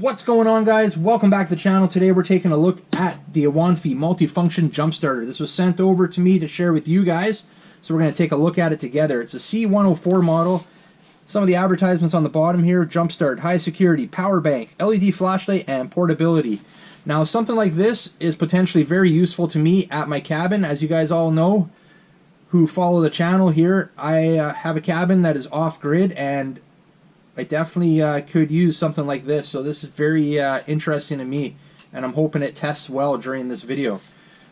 What's going on, guys? Welcome back to the channel. Today we're taking a look at the Awanfi multifunction jump starter. This was sent over to me to share with you guys, so we're going to take a look at it together. It's a C104 model. Some of the advertisements on the bottom here: jump start, high security, power bank, LED flashlight, and portability. Now, something like this is potentially very useful to me at my cabin. As you guys all know who follow the channel here, I have a cabin that is off-grid, and I definitely could use something like this. So this is very interesting to me, and I'm hoping it tests well during this video.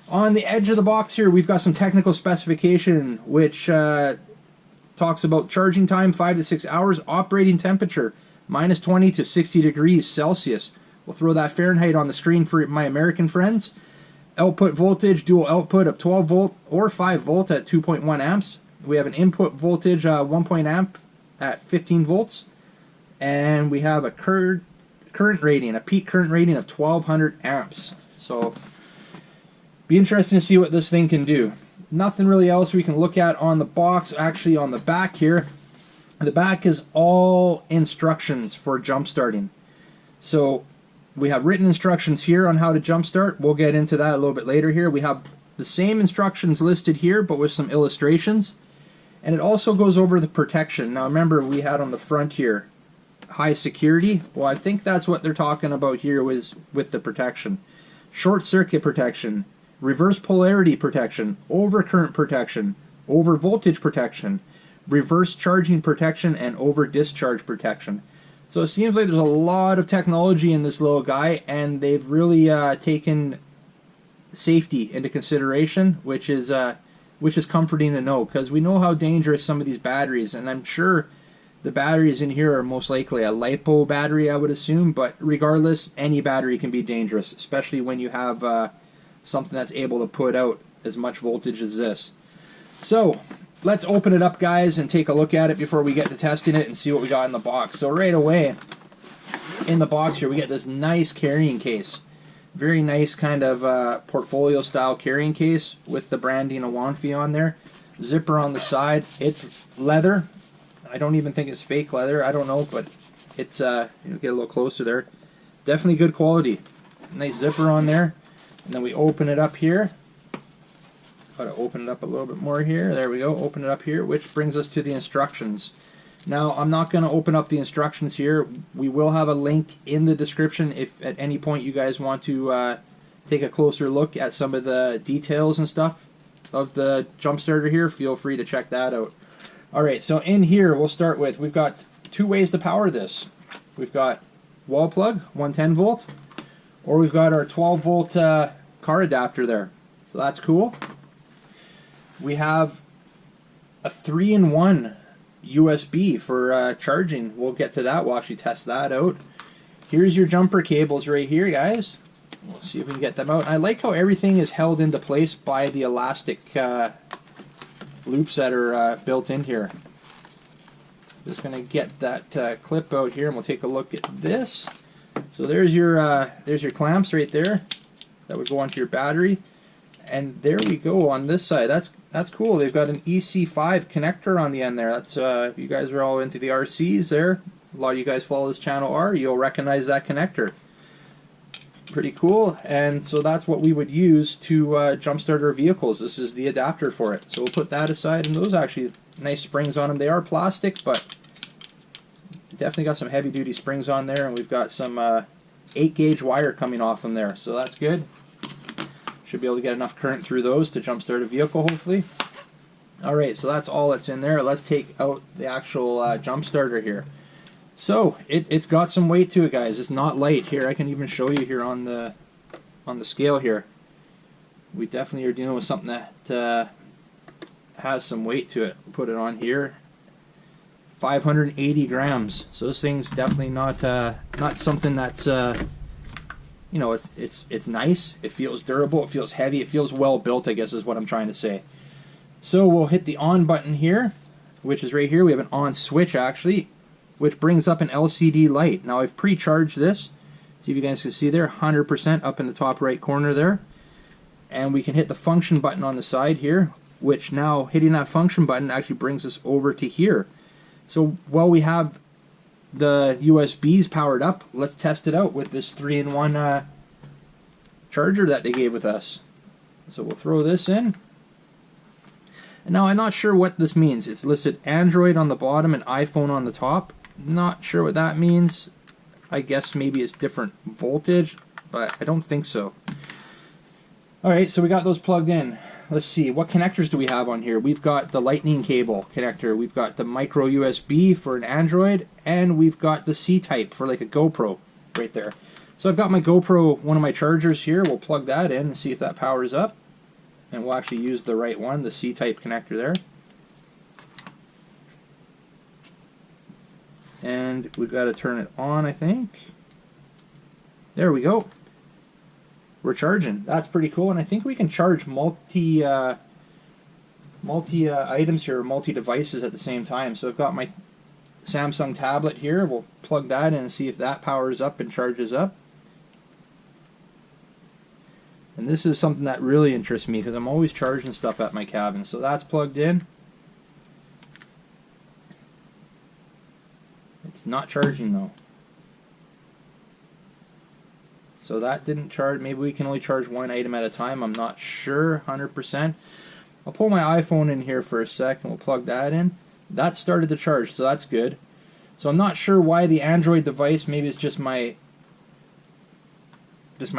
On the edge of the box here, we've got some technical specification, which talks about charging time 5 to 6 hours, operating temperature -20 to 60 degrees Celsius. We'll throw that Fahrenheit on the screen for my American friends. Output voltage, dual output of 12 volt or 5 volt at 2.1 amps. We have an input voltage 1 amp at 15 volts. And we have a current rating, a peak current rating of 1200 amps. So, be interesting to see what this thing can do. Nothing really else we can look at on the box. Actually, on the back here, the back is all instructions for jump starting. So, we have written instructions here on how to jump start. We'll get into that a little bit later here. We have the same instructions listed here, but with some illustrations. And it also goes over the protection. Now, remember, we had on the front here high security. Well, I think that's what they're talking about here with the protection. Short circuit protection, reverse polarity protection, overcurrent protection, over voltage protection, reverse charging protection, and over discharge protection. So it seems like there's a lot of technology in this little guy, and they've really taken safety into consideration, which is comforting to know, because we know how dangerous some of these batteries, and I'm sure the batteries in here are most likely a LiPo battery, I would assume, but regardless, any battery can be dangerous, especially when you have something that's able to put out as much voltage as this. So, let's open it up, guys, and take a look at it before we get to testing it and see what we got in the box. So right away, in the box here, we get this nice carrying case. Very nice kind of portfolio-style carrying case with the branding Awanfi on there. Zipper on the side. It's leather. I don't even think it's fake leather. I don't know, but it's get a little closer there. Definitely good quality. Nice zipper on there. And then we open it up here. Got to open it up a little bit more here. There we go. Open it up here, which brings us to the instructions. Now, I'm not going to open up the instructions here. We will have a link in the description if at any point you guys want to take a closer look at some of the details and stuff of the jump starter here. Feel free to check that out. Alright, so in here we'll start with, we've got two ways to power this. We've got wall plug, 110 volt, or we've got our 12 volt car adapter there. So that's cool. We have a 3-in-1 USB for charging. We'll get to that. We'll actually test that out. Here's your jumper cables right here, guys. We'll see if we can get them out. I like how everything is held into place by the elastic loops that are built in here. Just going to get that clip out here, and we'll take a look at this. So there's your clamps right there that would go onto your battery, and there we go on this side. That's cool. They've got an EC5 connector on the end there. That's if you guys are all into the RCs there, a lot of you guys follow this channel are, you'll recognize that connector. Pretty cool. And so that's what we would use to jumpstart our vehicles. This is the adapter for it. So we'll put that aside, and those actually nice springs on them. They are plastic, but definitely got some heavy duty springs on there, and we've got some 8-gauge wire coming off them there, so that's good. Should be able to get enough current through those to jumpstart a vehicle, hopefully. Alright, so that's all that's in there. Let's take out the actual jump starter here. So it's got some weight to it, guys. It's not light. Here, I can even show you here on the scale here. We definitely are dealing with something that has some weight to it. Put it on here. 580 grams. So this thing's definitely not something that's you know, it's nice. It feels durable. It feels heavy. It feels well built, I guess is what I'm trying to say. So we'll hit the on button here, which is right here. We have an on switch actually, which brings up an LCD light. Now I've pre-charged this. See if you guys can see there, 100% up in the top right corner there. And we can hit the function button on the side here, which now hitting that function button actually brings us over to here. So while we have the USB's powered up, let's test it out with this 3-in-1 charger that they gave with us. So we'll throw this in. And now I'm not sure what this means. It's listed Android on the bottom and iPhone on the top. Not sure what that means. I guess maybe it's different voltage, but I don't think so. Alright, so we got those plugged in. Let's see, what connectors do we have on here? We've got the lightning cable connector, we've got the micro USB for an Android, and we've got the C-type for like a GoPro right there. So I've got my GoPro, one of my chargers here. We'll plug that in and see if that powers up. And we'll actually use the right one, the C-type connector there. And we've got to turn it on, I think. There we go. We're charging. That's pretty cool, and I think we can charge multi items here, multi devices at the same time. So I've got my Samsung tablet here. We'll plug that in and see if that powers up and charges up. And this is something that really interests me because I'm always charging stuff at my cabin. So that's plugged in. It's not charging though. So that didn't charge. Maybe we can only charge one item at a time. I'm not sure 100%. I'll pull my iPhone in here for a sec and we'll plug that in. That started to charge, so that's good. So I'm not sure why the Android device, maybe it's just my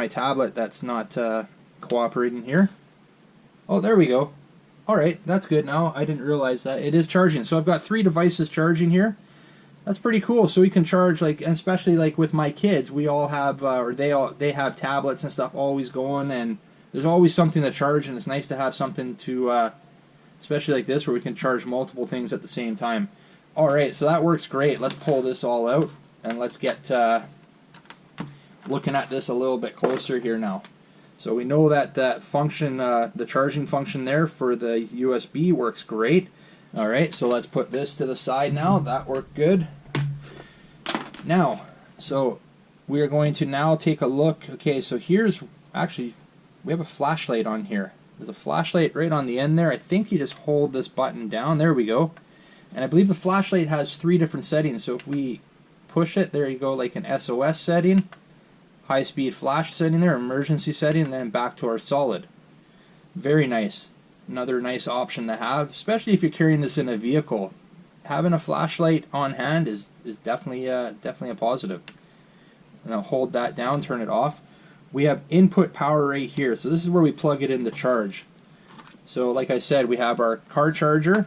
tablet that's not cooperating here. Oh, there we go. Alright, that's good now. I didn't realize that. It is charging. So I've got 3 devices charging here. That's pretty cool. So we can charge, like, and especially like with my kids, we all have, or they have tablets and stuff always going, and there's always something to charge, and it's nice to have something to, especially like this, where we can charge multiple things at the same time. All right, so that works great. Let's pull this all out, and let's get looking at this a little bit closer here now. So we know that that function, the charging function there for the USB works great. Alright, so let's put this to the side now. That worked good. Now, so we are going to now take a look. Okay, so here's, actually, we have a flashlight on here. There's a flashlight right on the end there. I think you just hold this button down. There we go. And I believe the flashlight has 3 different settings. So if we push it, there you go, like an SOS setting, high-speed flash setting there, emergency setting, and then back to our solid. Very nice. Another nice option to have, especially if you're carrying this in a vehicle. Having a flashlight on hand is definitely a positive. And I'll hold that down, turn it off. We have input power right here, so this is where we plug it in to charge. So like I said, we have our car charger,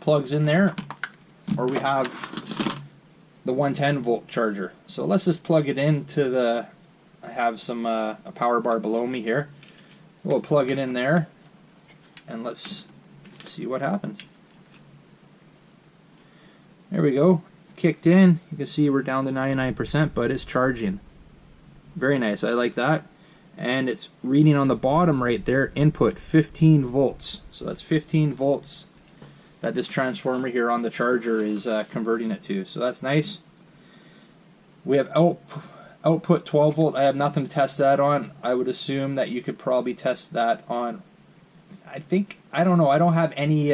plugs in there, or we have the 110 volt charger. So let's just plug it into the, I have some a power bar below me here. We'll plug it in there. And let's see what happens. There we go. It's kicked in. You can see we're down to 99%, but it's charging. Very nice. I like that. And it's reading on the bottom right there, input 15 volts. So that's 15 volts that this transformer here on the charger is converting it to. So that's nice. We have output 12 volt. I have nothing to test that on. I would assume that you could probably test that on, I don't know, I don't have any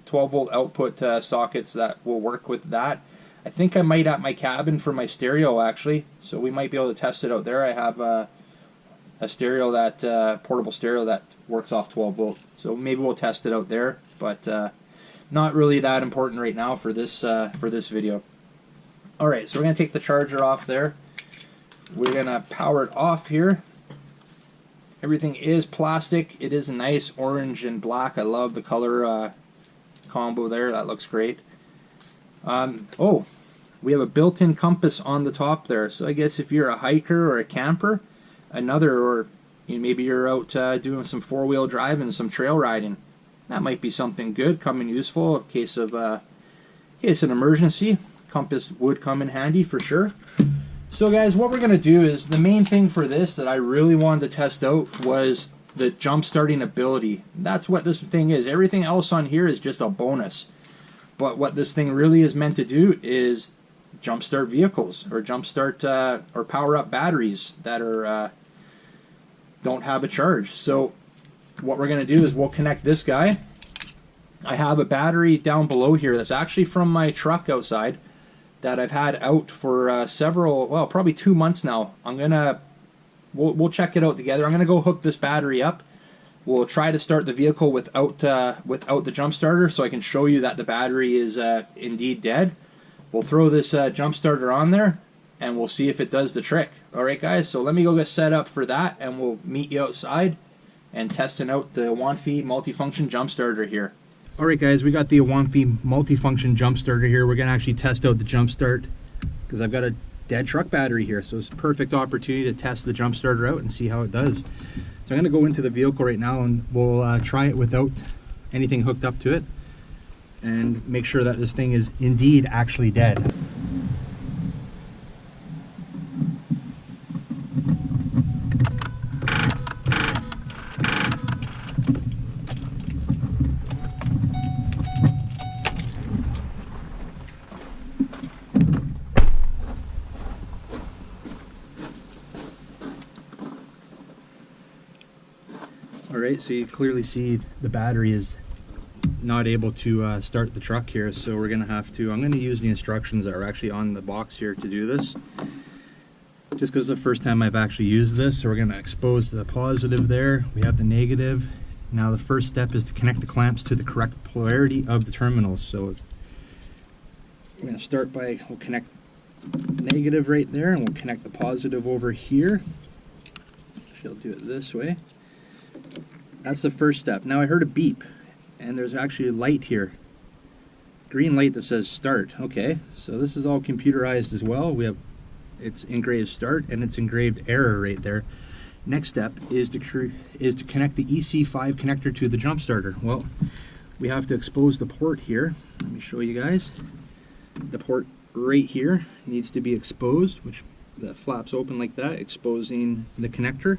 12 volt output sockets that will work with that. I think I might at my cabin for my stereo actually, so we might be able to test it out there. I have a stereo that, portable stereo that works off 12 volt, so maybe we'll test it out there, but not really that important right now for this video. Alright, so we're going to take the charger off there. We're going to power it off here. Everything is plastic. It is a nice orange and black. I love the color combo there. That looks great. Oh, we have a built-in compass on the top there. So I guess if you're a hiker or a camper, or maybe you're out doing some four-wheel drive and some trail riding, that might be something good, come in useful in case of an emergency. Compass would come in handy for sure. So guys, what we're going to do is, the main thing for this that I really wanted to test out was the jump starting ability. That's what this thing is. Everything else on here is just a bonus. But what this thing really is meant to do is jumpstart vehicles, or jumpstart or power up batteries that are don't have a charge. So what we're going to do is we'll connect this guy. I have a battery down below here that's actually from my truck outside. that I've had out for several, well, probably 2 months now. We'll check it out together. I'm gonna go hook this battery up. We'll try to start the vehicle without the jump starter, so I can show you that the battery is indeed dead. We'll throw this jump starter on there, and we'll see if it does the trick. All right, guys. So let me go get set up for that, and we'll meet you outside and testing out the Awanfi multifunction jump starter here. All right, guys. We got the Awanfi multifunction jump starter here. We're gonna actually test out the jump start because I've got a dead truck battery here, so it's a perfect opportunity to test the jump starter out and see how it does. So I'm going to go into the vehicle right now, and we'll try it without anything hooked up to it and make sure that this thing is indeed actually dead. Alright, so you clearly see the battery is not able to start the truck here, so we're going to I'm going to use the instructions that are actually on the box here to do this. Just because it's the first time I've actually used this, so we're going to expose the positive there. We have the negative. Now the first step is to connect the clamps to the correct polarity of the terminals. So we're going to start by, we'll connect the negative right there, and we'll connect the positive over here. She'll do it this way. That's the first step. Now I heard a beep, and there's actually a light here. Green light that says start. Okay, so this is all computerized as well. It's engraved start, and it's engraved error right there. Next step is to connect the EC5 connector to the jump starter. Well, we have to expose the port here. Let me show you guys. The port right here needs to be exposed, which that flaps open like that, exposing the connector.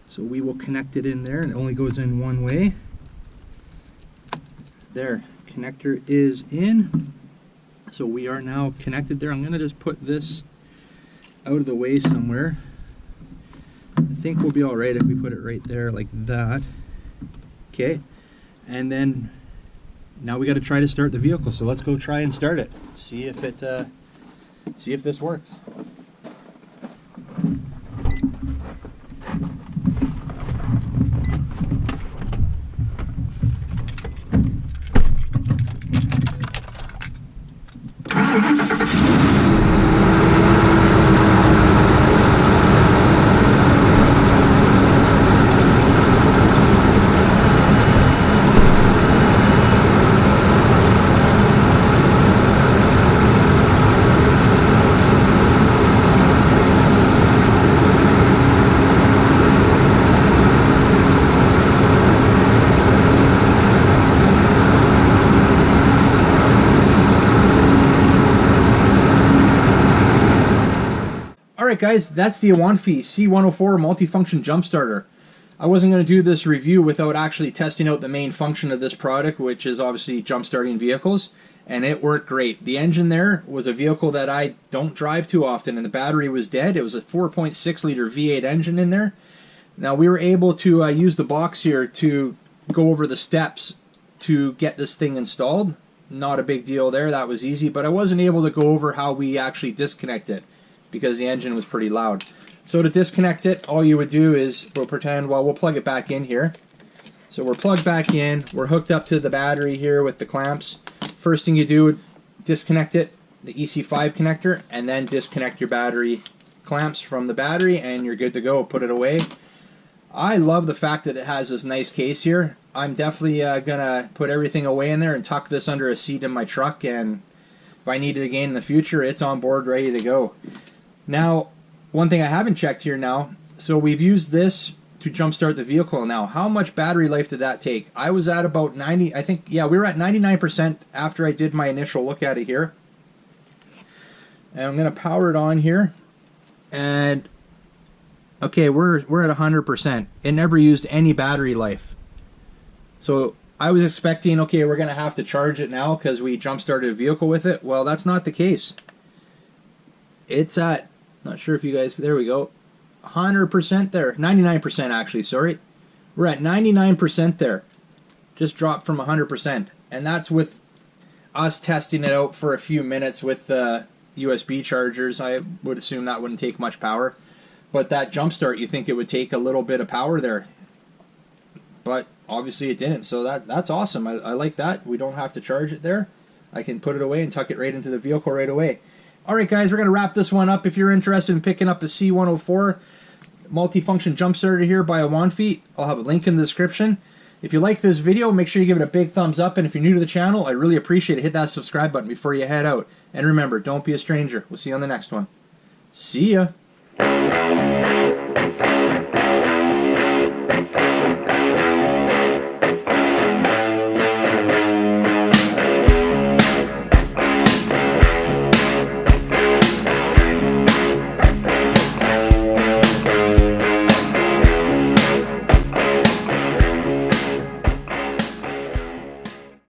So we will connect it in there, and it only goes in one way. There, connector is in. So we are now connected there. I'm going to just put this out of the way somewhere. I think we'll be all right if we put it right there like that. Okay, and then now we got to try to start the vehicle. So let's go try and start it. See if this works. Alright guys, that's the Awanfi C104 multifunction jump starter. I wasn't going to do this review without actually testing out the main function of this product, which is obviously jump starting vehicles, and it worked great. The engine there was a vehicle that I don't drive too often, and the battery was dead. It was a 4.6 liter V8 engine in there. Now we were able to use the box here to go over the steps to get this thing installed. Not a big deal there, that was easy, but I wasn't able to go over how we actually disconnect it, because the engine was pretty loud. So to disconnect it, all you would do is, we'll plug it back in here. So we're plugged back in, we're hooked up to the battery here with the clamps. First thing you do, disconnect it, the EC5 connector, and then disconnect your battery clamps from the battery, and you're good to go. Put it away. I love the fact that it has this nice case here. I'm definitely gonna put everything away in there and tuck this under a seat in my truck, and if I need it again in the future, it's on board, ready to go. Now, one thing I haven't checked here now, so we've used this to jumpstart the vehicle now. How much battery life did that take? I was at about 90, I think, yeah, we were at 99% after I did my initial look at it here. And I'm going to power it on here. And, okay, we're at 100%. It never used any battery life. So I was expecting, okay, we're going to have to charge it now because we jump-started a vehicle with it. Well, that's not the case. It's at, not sure if you guys, there we go, 100% there, 99% actually, sorry. We're at 99% there. Just dropped from 100%. And that's with us testing it out for a few minutes with the USB chargers, I would assume that wouldn't take much power. But that jump start, you think it would take a little bit of power there. But obviously it didn't, so that's awesome. I like that. We don't have to charge it there. I can put it away and tuck it right into the vehicle right away. Alright guys, we're going to wrap this one up. If you're interested in picking up a C104 multifunction jump starter here by Awanfi, I'll have a link in the description. If you like this video, make sure you give it a big thumbs up, and if you're new to the channel, I really appreciate it. Hit that subscribe button before you head out. And remember, don't be a stranger. We'll see you on the next one. See ya!